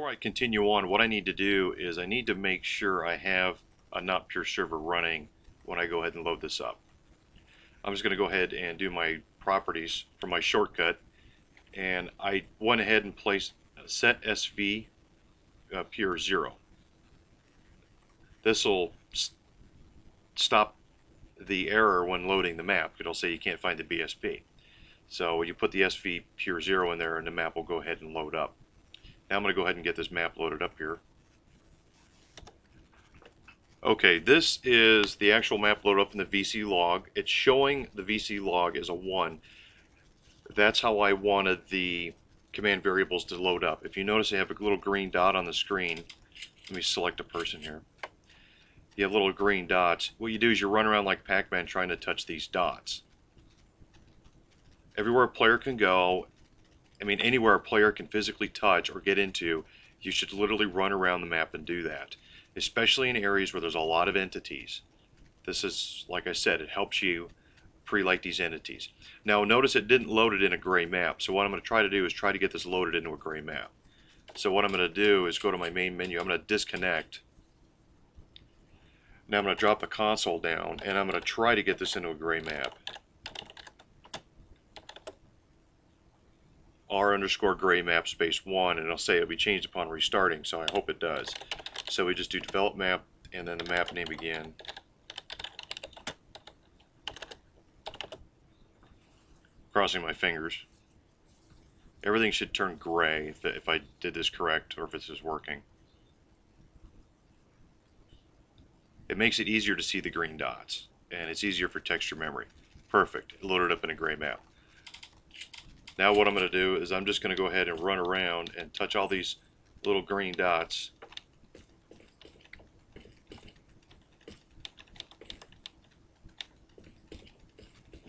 Before I continue on, what I need to do is I need to make sure I have a not pure server running when I go ahead and load this up. I'm just going to go ahead and do my properties for my shortcut, and I went ahead and placed set SV pure 0. This will stop the error when loading the map. It'll say you can't find the BSP. So you put the SV pure 0 in there and the map will go ahead and load up. Now I'm going to go ahead and get this map loaded up here. Okay, this is the actual map loaded up in the VClog. It's showing the VClog as a 1. That's how I wanted the command variables to load up. If you notice, they have a little green dot on the screen. Let me select a person here. You have little green dots. What you do is you run around like Pac-Man trying to touch these dots. Everywhere a player can go, anywhere a player can physically touch or get into, you should literally run around the map and do that. Especially in areas where there's a lot of entities. This is, like I said, it helps you pre-light these entities. Now notice it didn't load it in a gray map, so what I'm going to try to do is try to get this loaded into a gray map. So what I'm going to do is go to my main menu, I'm going to disconnect. Now I'm going to drop the console down, and I'm going to try to get this into a gray map. R_gray map space 1, and it'll say it'll be changed upon restarting, so I hope it does. So we just do develop map and then the map name again. Crossing my fingers. Everything should turn gray if I did this correct, or if this is working. It makes it easier to see the green dots, and it's easier for texture memory. Perfect. It loaded up in a gray map. Now what I'm going to do is I'm just going to go ahead and run around and touch all these little green dots.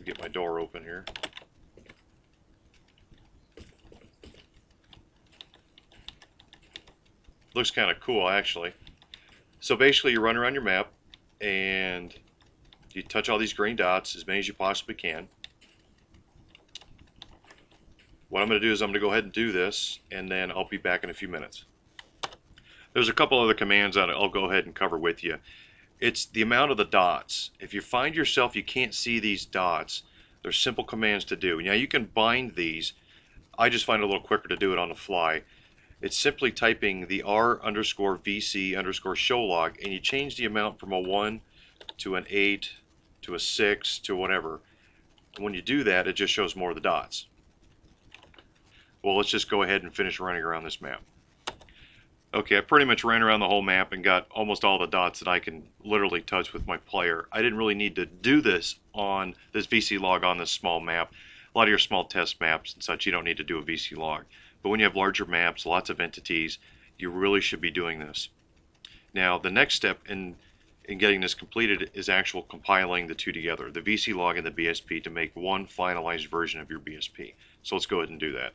Get my door open here. Looks kind of cool, actually. So basically you run around your map and you touch all these green dots, as many as you possibly can. What I'm going to do is I'm going to go ahead and do this, and then I'll be back in a few minutes. There's a couple other commands that I'll go ahead and cover with you. It's the amount of the dots. If you find yourself you can't see these dots, there's simple commands to do. Now you can bind these. I just find it a little quicker to do it on the fly. It's simply typing the R_VC_showlog, and you change the amount from a 1 to an 8 to a 6 to whatever. And when you do that, it just shows more of the dots. Well, let's just go ahead and finish running around this map. Okay, I pretty much ran around the whole map and got almost all the dots that I can literally touch with my player. I didn't really need to do this on this VClog on this small map. A lot of your small test maps and such, you don't need to do a VClog. But when you have larger maps, lots of entities, you really should be doing this. Now, the next step in getting this completed is actual compiling the two together, the VClog and the BSP, to make one finalized version of your BSP. So let's go ahead and do that.